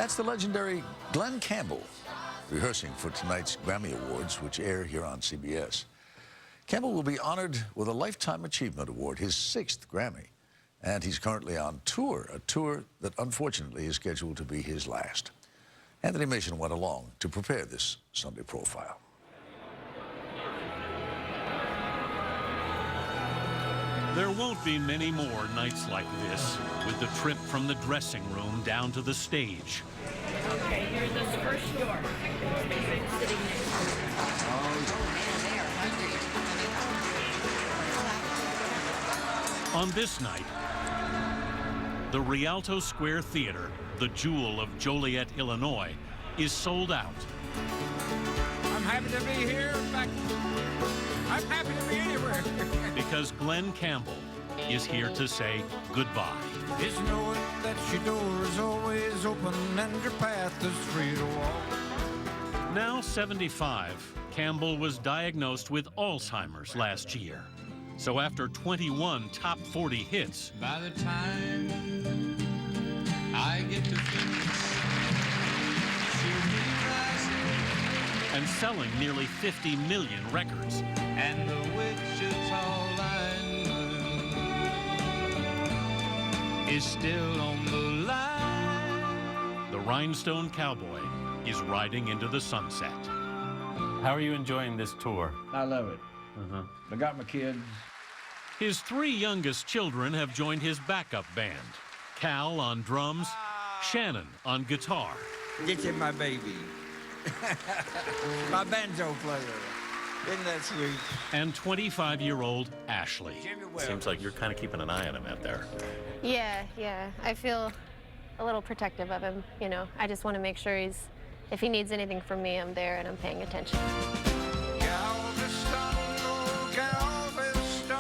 That's the legendary Glen Campbell, rehearsing for tonight's Grammy Awards, which air here on CBS. Campbell will be honored with a Lifetime Achievement Award, his 6th Grammy. And he's currently on tour, a tour that unfortunately is scheduled to be his last. Anthony Mason went along to prepare this Sunday profile. There won't be many more nights like this, with the trip from the dressing room down to the stage. Okay, here's this first door. On this night, the Rialto Square Theater, the jewel of Joliet, Illinois, is sold out. I'm happy to be here. In fact, I'm happy to be anywhere. Because Glen Campbell is here to say goodbye. It's knowing that your door is always open and your path is free to walk. Now 75, Campbell was diagnosed with Alzheimer's last year. So after 21 top 40 hits, By the time I get to finish, she'll be rising. and selling nearly 50 million records, And the Wichita lineman is still on the line. the Rhinestone Cowboy is riding into the sunset. How are you enjoying this tour? I love it. I got my kids. His 3 youngest children have joined his backup band. Cal on drums, Shannon on guitar, Get you my baby. My banjo player. Isn't that sweet? and 25-year-old Ashley. Seems like you're kind of keeping an eye on him out there. Yeah. I feel a little protective of him, you know. I just want to make sure if he needs anything from me, I'm there and I'm paying attention. Galveston, oh Galveston,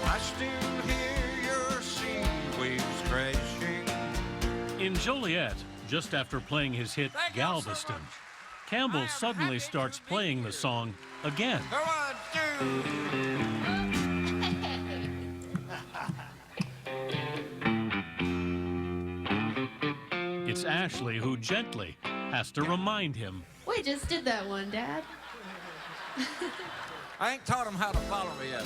I still hear your sea waves crashing. In Joliet, just after playing his hit Thank you so Galveston, much. Campbell I am suddenly happy starts to be playing the here. song again. 1, 2. It's Ashley who gently has to remind him. We just did that one, Dad. I ain't taught him how to follow me yet.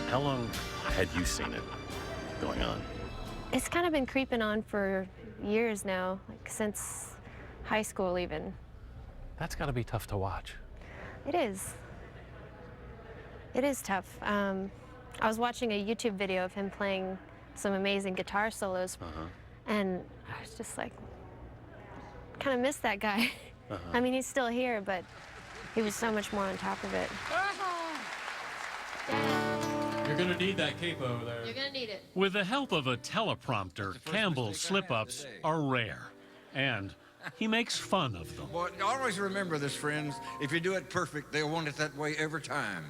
How long had you seen it going on? It's kind of been creeping on for years now, like since high school even. That's got to be tough to watch. It is. It is tough. I was watching a YouTube video of him playing some amazing guitar solos, and I was just like, kind of miss that guy. I mean, he's still here, but he was so much more on top of it. You're gonna need that cape over there. You're gonna need it. With the help of a teleprompter, Campbell's slip-ups are rare, and he makes fun of them. Boy, always remember this, friends. If you do it perfect, they'll want it that way every time.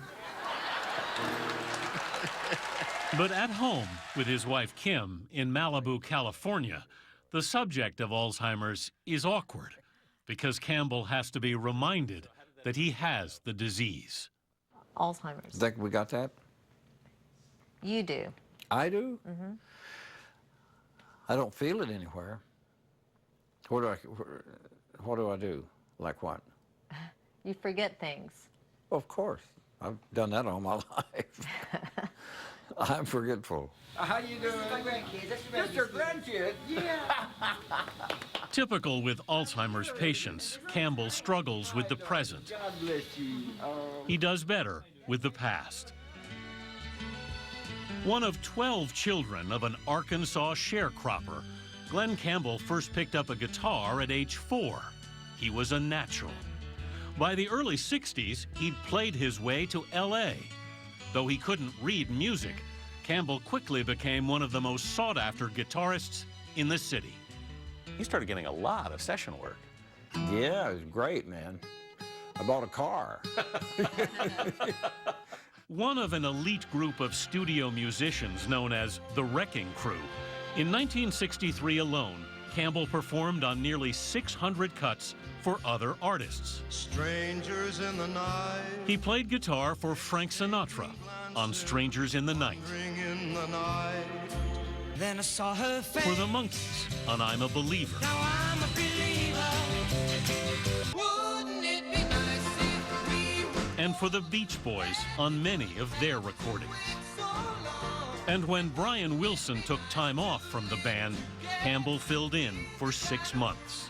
But at home with his wife Kim in Malibu, California, the subject of Alzheimer's is awkward because Campbell has to be reminded that he has the disease. Alzheimer's. Think we got that? You do. I do? I don't feel it anywhere. What do I do? Like what? You forget things. Well, of course. I've done that all my life. I'm forgetful. How you doing? Just your grandkid. Yeah. Typical with Alzheimer's patients, Campbell struggles with the present. God bless you. He does better with the past. One of 12 children of an Arkansas sharecropper, Glen Campbell first picked up a guitar at age 4. He was a natural. By the early 60s, he'd played his way to LA. Though he couldn't read music, Campbell quickly became one of the most sought-after guitarists in the city. You started getting a lot of session work. Yeah, it was great, man. I bought a car. One of an elite group of studio musicians known as the Wrecking Crew, in 1963 alone, Campbell performed on nearly 600 cuts for other artists. Strangers in the night. He played guitar for Frank Sinatra on Strangers in the Night. In the night. Then I saw her face. For the Monkees on I'm a Believer. Now I'm a believer. Wouldn't it be nice if we were And for the Beach Boys on many of their recordings. so long? And when Brian Wilson took time off from the band, Campbell filled in for 6 months.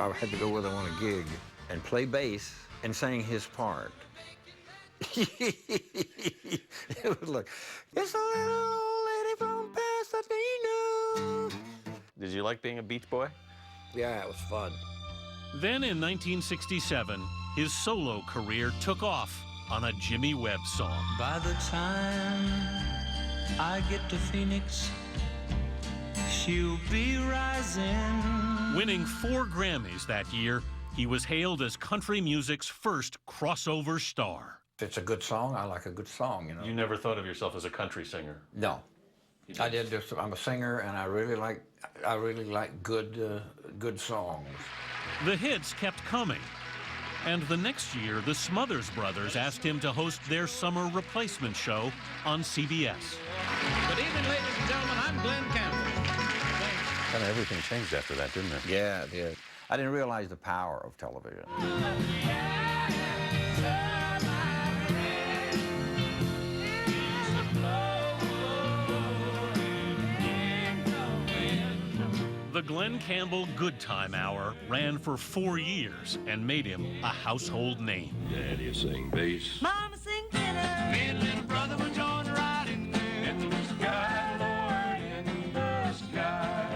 I had to go with him on a gig and play bass and sang his part. It was like, it's a little old lady from Pasadena. Did you like being a Beach Boy? Yeah, it was fun. Then in 1967, his solo career took off on a Jimmy Webb song. By the time I get to Phoenix, she'll be rising. Winning 4 Grammys that year, he was hailed as country music's first crossover star. If it's a good song, I like a good song, you know. You never thought of yourself as a country singer? No. I did just, I'm a singer, and I really like good songs. The hits kept coming. And the next year, the Smothers Brothers asked him to host their summer replacement show on CBS. Good evening, ladies and gentlemen. I'm Glen Campbell. Kind of everything changed after that, didn't it? Yeah, it did. I didn't realize the power of television. The Glen Campbell Good Time Hour ran for 4 years and made him a household name. Daddy sing bass. Mama sing tenor. Me and little brother will join right in there. In the sky, Lord, in the sky.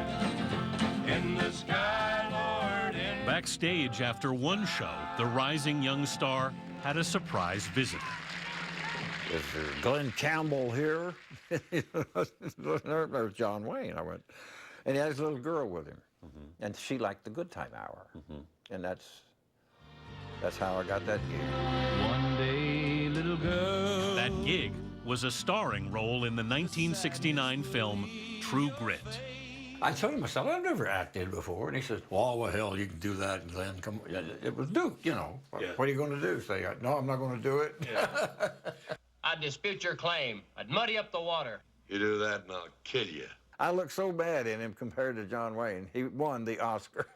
In the sky, Lord, in Backstage after one show, the rising young star had a surprise visitor. Is there Glen Campbell here? There's John Wayne. I went, and he had his little girl with him, and she liked the Good Time Hour, and that's how I got that gig. One day, little girl. That gig was a starring role in the 1969 film True Grit. I told him, I said, I've never acted before, and he says, well, hell, you can do that, Glenn. Come on. It was Duke, you know. Yeah. What are you going to do? Say, no, I'm not going to do it. Yeah. I'd dispute your claim. I'd muddy up the water. You do that and I'll kill you. I look so bad in him compared to John Wayne. He won the Oscar.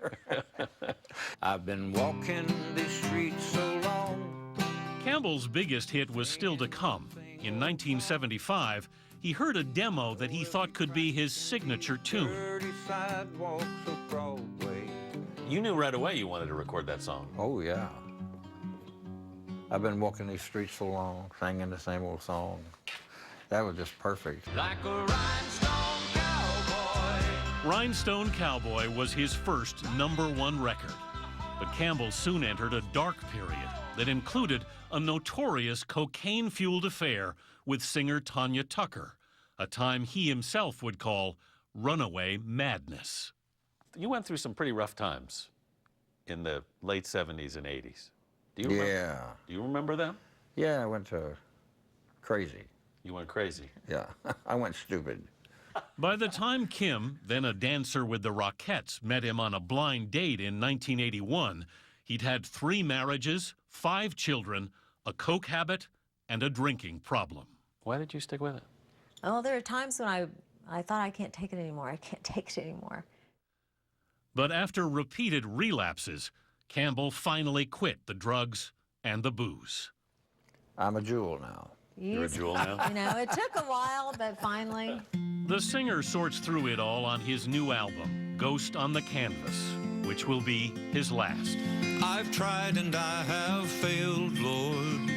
I've been walking these streets so long. Campbell's biggest hit was still to come. In 1975, he heard a demo that he thought could be his signature tune. Dirty sidewalks of Broadway. You knew right away you wanted to record that song. Oh, yeah. I've been walking these streets so long, singing the same old song. That was just perfect. Like a rhinestone cowboy. Rhinestone Cowboy was his first #1 record. But Campbell soon entered a dark period that included a notorious cocaine-fueled affair with singer Tanya Tucker, a time he himself would call runaway madness. You went through some pretty rough times in the late 70s and 80s. Do you remember? Yeah. Do you remember them? Yeah, I went to crazy. You went crazy. Yeah, I went stupid. By the time Kim, then a dancer with the Rockettes, met him on a blind date in 1981, he'd had 3 marriages, 5 children, a coke habit, and a drinking problem. Why did you stick with it? Oh, there are times when I thought I can't take it anymore. I can't take it anymore. But after repeated relapses, Campbell finally quit the drugs and the booze. I'm a jewel now. You're a jewel now? You know, it took a while, but finally. The singer sorts through it all on his new album, Ghost on the Canvas, which will be his last. I've tried and I have failed, Lord.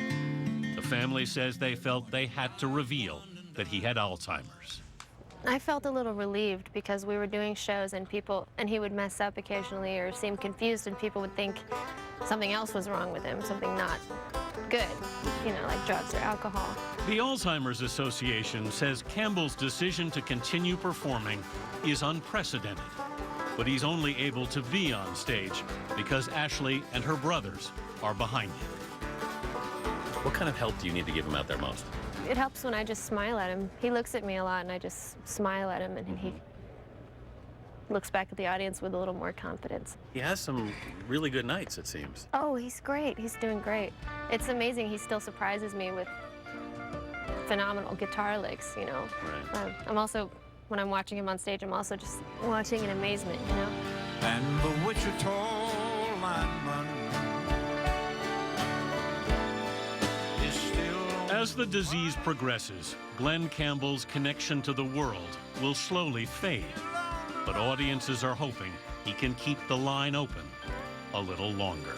The family says they felt they had to reveal that he had Alzheimer's. I felt a little relieved because we were doing shows and he would mess up occasionally or seem confused and people would think something else was wrong with him, something not good, you know, like drugs or alcohol. The Alzheimer's Association says Campbell's decision to continue performing is unprecedented, but he's only able to be on stage because Ashley and her brothers are behind him. What kind of help do you need to give him out there most? It helps when I just smile at him. He looks at me a lot and I just smile at him and he looks back at the audience with a little more confidence. He has some really good nights, it seems. Oh, he's great. He's doing great. It's amazing. He still surprises me with phenomenal guitar licks, you know. Right. I'm also when I'm watching him on stage, I'm also just watching in amazement, you know? And the Wichita lineman is still. As the disease progresses, Glen Campbell's connection to the world will slowly fade. But audiences are hoping he can keep the line open a little longer.